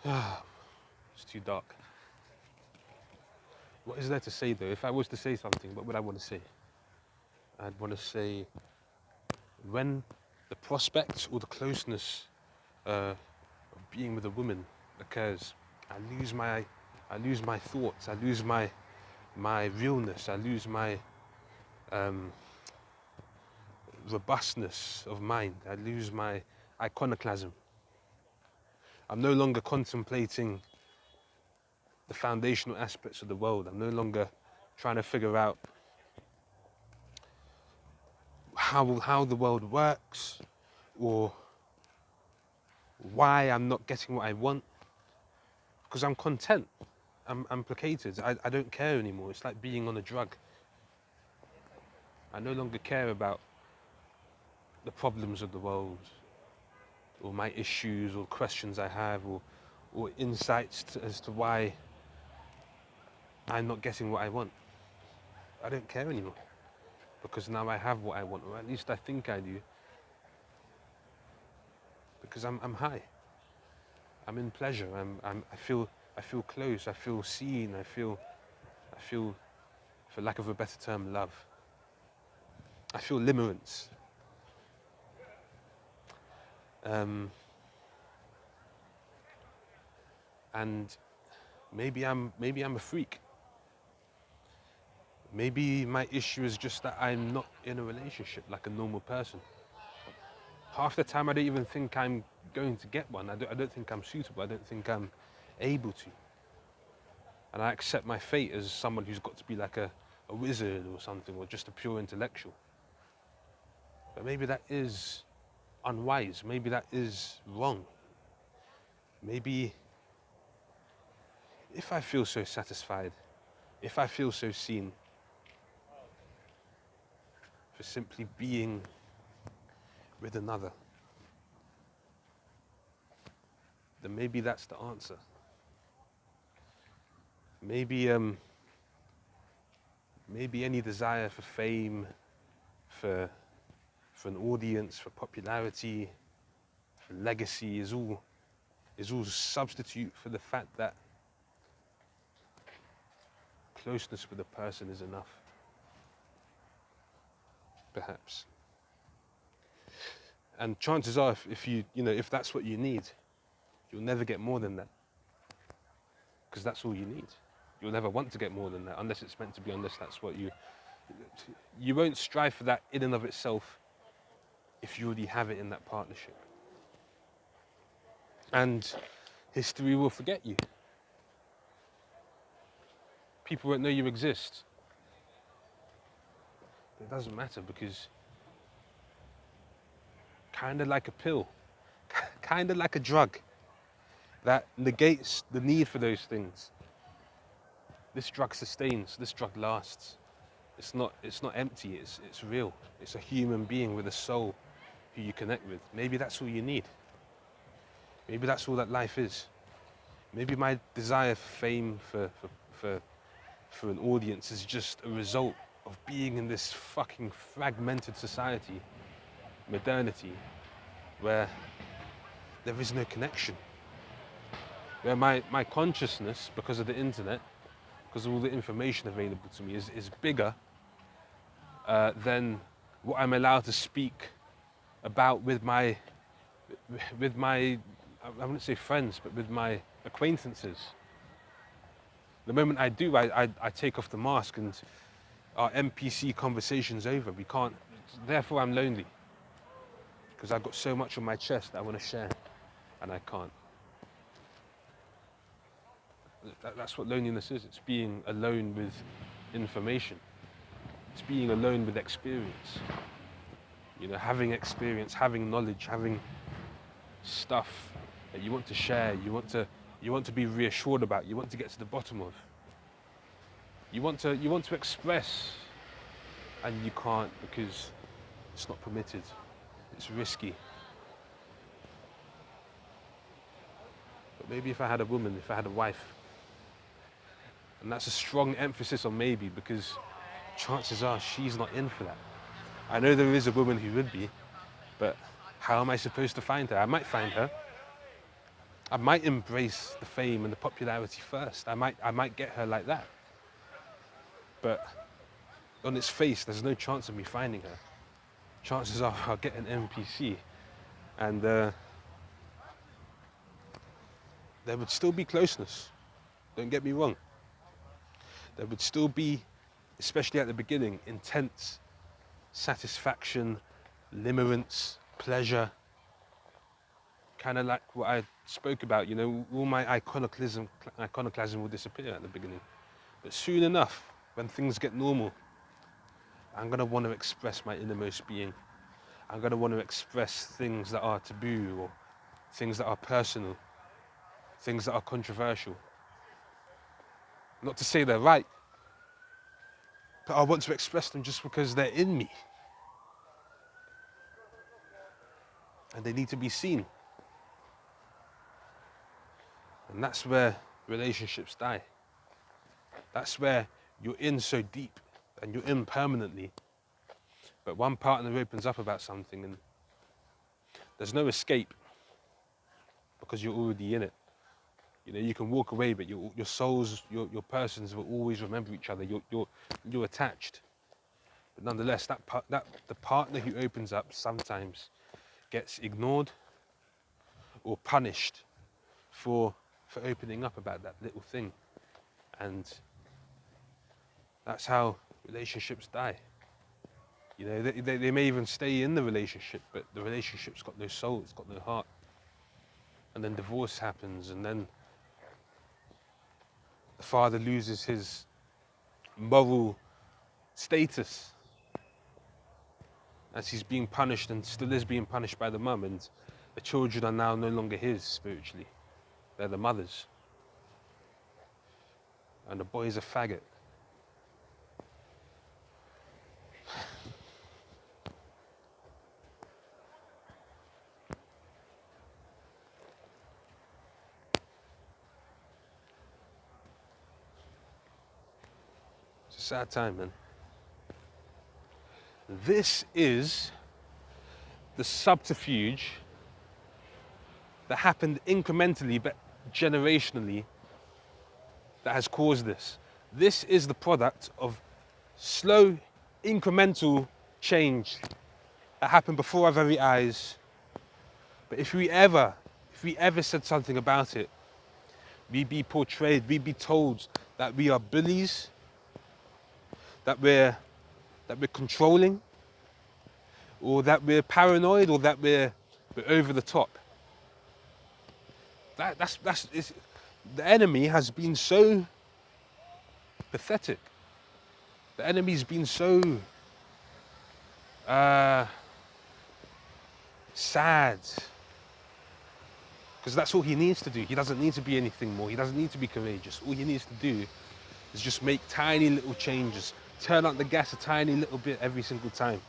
It's too dark. What is there to say though? If I was to say something, what would I want to say? I'd want to say when the prospect or the closeness of being with a woman occurs, I lose my, I lose my thoughts. I lose my realness. I lose my um, robustness of mind. I lose my iconoclasm. I'm no longer contemplating the foundational aspects of the world. I'm no longer trying to figure out how the world works or why I'm not getting what I want, because I'm content. I'm placated. I don't care anymore. It's like being on a drug. I no longer care about the problems of the world or my issues or questions I have or insights as to why I'm not getting what I want. I don't care anymore because now I have what I want, or at least I think I do, because I'm high. I'm in pleasure. I feel close. I feel seen. I feel, for lack of a better term, love. I feel limerence. Um, and maybe I'm a freak. Maybe my issue is just that I'm not in a relationship like a normal person. Half the time I don't even think I'm going to get one. I don't think I'm suitable. I don't think I'm able to. And I accept my fate as someone who's got to be like a wizard or something, or just a pure intellectual. But maybe that is unwise. Maybe that is wrong. Maybe if I feel so satisfied, if I feel so seen for simply being with another, then maybe that's the answer. Maybe maybe any desire for fame, for an audience, for popularity, for legacy is all substitute for the fact that closeness with a person is enough. Perhaps. And chances are, if if that's what you need, you'll never get more than that, because that's all you need. You'll never want to get more than that unless it's meant to be, unless that's what you won't strive for that in and of itself if you already have it in that partnership. And history will forget you. People won't know you exist. It doesn't matter, because kind of like a pill, kind of like a drug that negates the need for those things. This drug sustains, this drug lasts. It's not empty, it's real. It's a human being with a soul who you connect with. Maybe that's all you need. Maybe that's all that life is. Maybe my desire for fame, for an audience is just a result of being in this fucking fragmented society, modernity, where there is no connection. Where my consciousness, because of the internet, because of all the information available to me, is bigger than what I'm allowed to speak about with my, I wouldn't say friends, but with my acquaintances. The moment I do, I take off the mask and our NPC conversation's over. We can't, therefore I'm lonely. Because I've got so much on my chest that I want to share, and I can't. That's what loneliness is. It's being alone with information. It's being alone with experience. Having experience, having knowledge, having stuff that you want to share, you want to be reassured about, you want to get to the bottom of. You want to express, and you can't because it's not permitted. It's risky. But maybe if I had a woman, if I had a wife, and that's a strong emphasis on maybe, because chances are she's not in for that. I know there is a woman who would be, but how am I supposed to find her? I might find her. I might embrace the fame and the popularity first. I might get her like that. But on its face, there's no chance of me finding her. Chances are I'll get an NPC, and there would still be closeness. Don't get me wrong. There would still be, especially at the beginning, intense satisfaction, limerence, pleasure. Kind of like what I spoke about, you know, all my iconoclasm will disappear at the beginning. But soon enough, when things get normal, I'm going to want to express my innermost being. I'm going to want to express things that are taboo, or things that are personal, things that are controversial. Not to say they're right, but I want to express them just because they're in me. And they need to be seen. And that's where relationships die. That's where you're in so deep and you're in permanently. But one partner opens up about something and there's no escape because you're already in it. You know, you can walk away, but your souls, your persons will always remember each other. You're attached. But nonetheless, the partner who opens up sometimes gets ignored or punished for opening up about that little thing. And that's how relationships die. You know, they may even stay in the relationship, but the relationship's got no soul, it's got no heart. And then divorce happens, and then the father loses his moral status as he's being punished, and still is being punished by the mum, and the children are now no longer his spiritually. They're the mother's. And the boy is a faggot. It's a sad time, man. This is the subterfuge that happened incrementally but generationally that has caused this. This is the product of slow, incremental change that happened before our very eyes. But if we ever said something about it, we'd be portrayed, we'd be told that we are bullies, that we're controlling, or that we're paranoid, or that we're over the top. The enemy has been so pathetic. The enemy's been so sad. Because that's all he needs to do. He doesn't need to be anything more. He doesn't need to be courageous. All he needs to do is just make tiny little changes. Turn up the gas a tiny little bit every single time.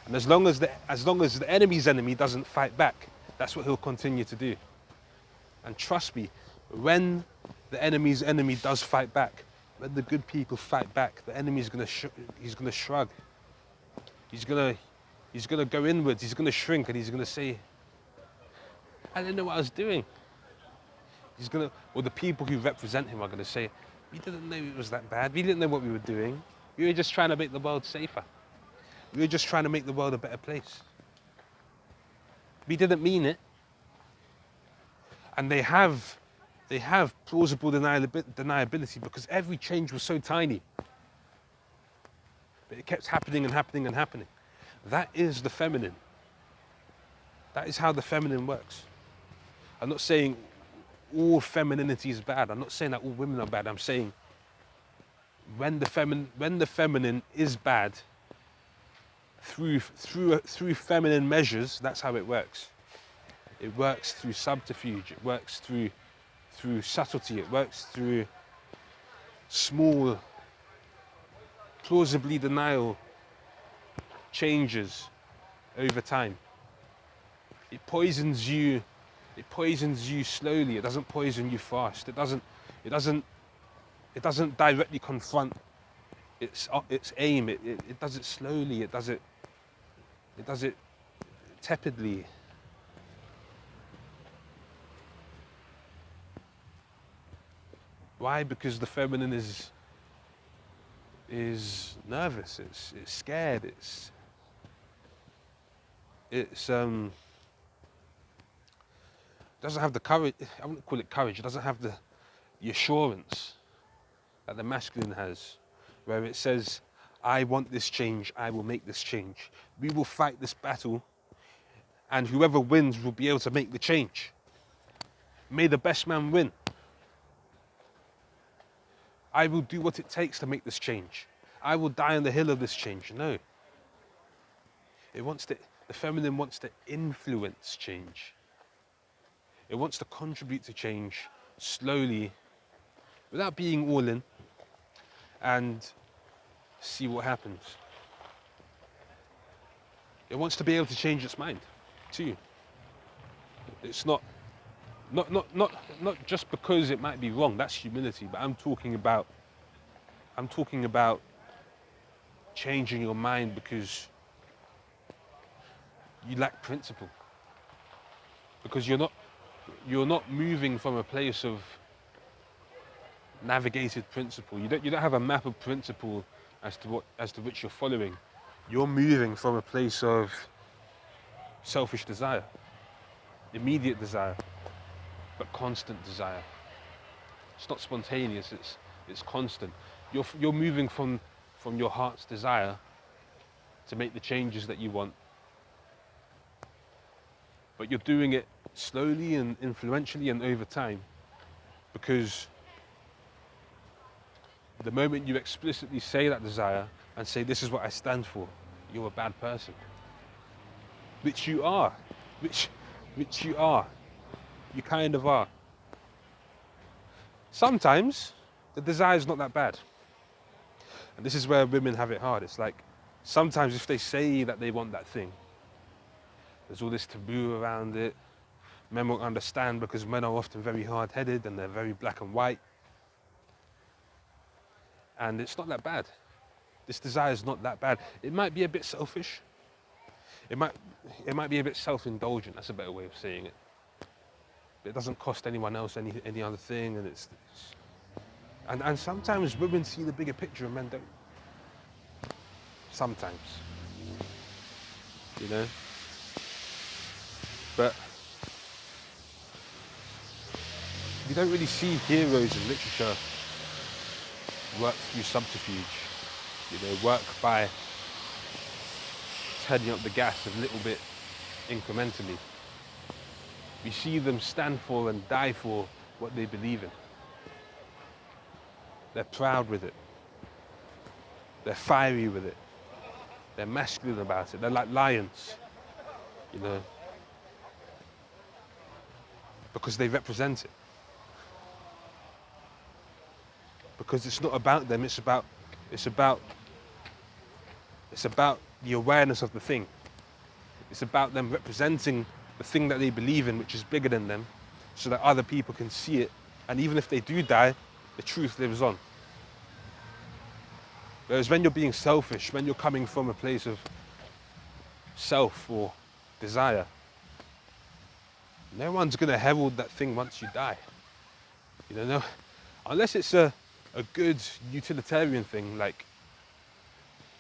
And as long as the enemy's enemy doesn't fight back, that's what he'll continue to do. And trust me, when the enemy's enemy does fight back, when the good people fight back, the enemy's he's gonna shrug. He's gonna go inwards. He's gonna shrink, and he's gonna say, "I didn't know what I was doing." Or the people who represent him are gonna say, "We didn't know it was that bad. We didn't know what we were doing. We were just trying to make the world safer. We were just trying to make the world a better place. We didn't mean it." And they have plausible deniability because every change was so tiny. But it kept happening and happening and happening. That is the feminine. That is how the feminine works. I'm not saying all femininity is bad. I'm not saying that all women are bad. I'm saying when the feminine is bad, through feminine measures, that's how it works. It works through subterfuge. It works through subtlety. It works through small, plausibly denial changes over time. It poisons you slowly. It doesn't poison you fast. It doesn't directly confront its aim. It does it slowly. It does it tepidly. Why? Because the feminine is nervous. It's scared. It's doesn't have the courage. I wouldn't call it courage. It doesn't have the assurance that the masculine has, where it says, I want this change, I will make this change. We will fight this battle, and whoever wins will be able to make the change. May the best man win. I will do what it takes to make this change. I will die on the hill of this change. No. The feminine wants to influence change. It wants to contribute to change slowly, without being all in, and see what happens. It wants to be able to change its mind too. It's not just because it might be wrong. That's humility. But I'm talking about changing your mind because you lack principle. Because you're not moving from a place of navigated principle. You don't have a map of principle as to which you're following. You're moving from a place of selfish desire, immediate desire, but constant desire. It's not spontaneous, it's constant. You're moving from your heart's desire to make the changes that you want. But you're doing it slowly and influentially and over time, because the moment you explicitly say that desire and say, this is what I stand for, you're a bad person. Which you are. Which you are. You kind of are. Sometimes the desire is not that bad. And this is where women have it hard. It's like, sometimes if they say that they want that thing, there's all this taboo around it. Men won't understand because men are often very hard-headed and they're very black and white. And it's not that bad. This desire is not that bad. It might be a bit selfish. It might be a bit self-indulgent. That's a better way of saying it. But it doesn't cost anyone else any other thing, and sometimes women see the bigger picture and men don't. Sometimes, you know. But you don't really see heroes in literature work through subterfuge. You know, work by turning up the gas a little bit incrementally. We see them stand for and die for what they believe in. They're proud with it. They're fiery with it. They're masculine about it. They're like lions, you know, because they represent it. Because it's not about them, it's about the awareness of the thing. It's about them representing the thing that they believe in, which is bigger than them, so that other people can see it. And even if they do die, the truth lives on. Whereas when you're being selfish, when you're coming from a place of self or desire, no one's going to herald that thing once you die. You know, unless it's a good utilitarian thing, like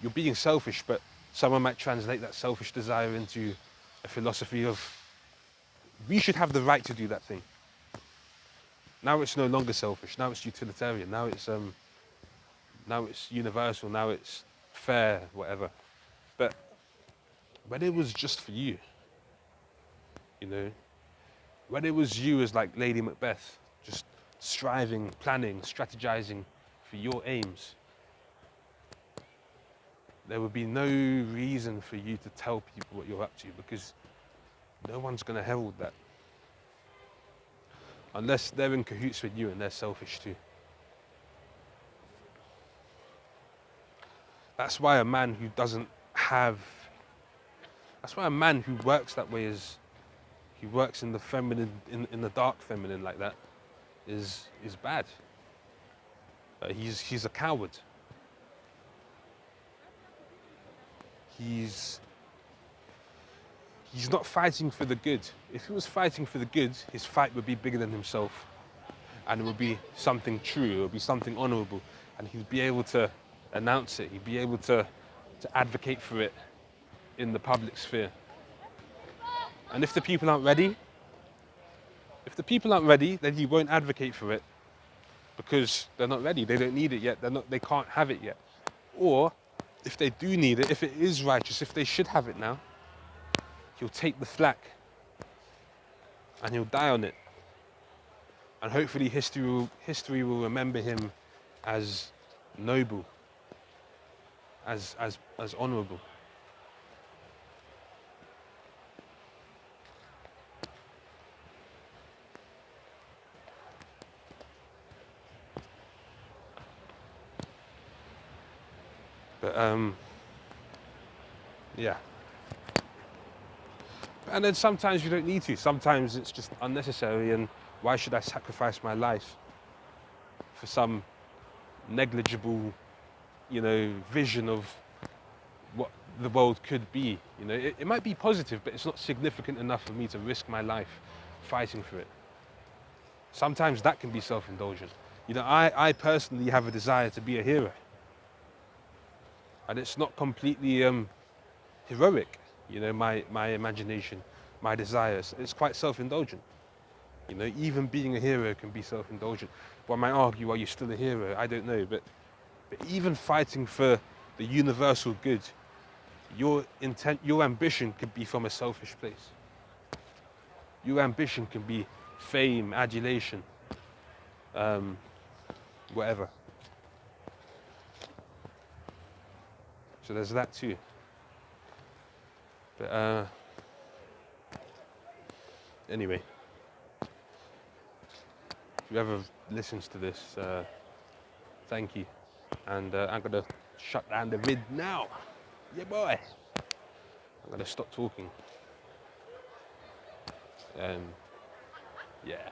you're being selfish, but someone might translate that selfish desire into a philosophy of, we should have the right to do that thing. Now it's no longer selfish, now it's utilitarian, now it's universal, now it's fair, whatever. But when it was just for you, you know, when it was you as like Lady Macbeth, just striving, planning, strategizing for your aims, there would be no reason for you to tell people what you're up to, because no one's going to herald that. Unless they're in cahoots with you and they're selfish too. That's why a man who works that way he works in the feminine, in the dark feminine like that, is bad. He's a coward. He's not fighting for the good. If he was fighting for the good, his fight would be bigger than himself. and it would be something true, it would be something honourable, and he'd be able to announce it, he'd be able to advocate for it in the public sphere. And if the people aren't ready, then he won't advocate for it because they're not ready, they don't need it yet, they can't have it yet. Or if they do need it, if it is righteous, if they should have it now, he'll take the flak and he'll die on it. And hopefully history will remember him as noble, as honourable. But yeah. And then sometimes you don't need to. Sometimes it's just unnecessary, and why should I sacrifice my life for some negligible, vision of what the world could be? It might be positive, but it's not significant enough for me to risk my life fighting for it. Sometimes that can be self-indulgent. I personally have a desire to be a hero. And it's not completely heroic, my imagination, my desires. It's quite self-indulgent. Even being a hero can be self-indulgent. One might argue, are you still a hero? I don't know, but even fighting for the universal good, your ambition could be from a selfish place. Your ambition can be fame, adulation, whatever. So there's that too. But anyway, whoever listens to this, thank you. And I'm gonna shut down the vid now. Yeah, boy. I'm gonna stop talking. Yeah.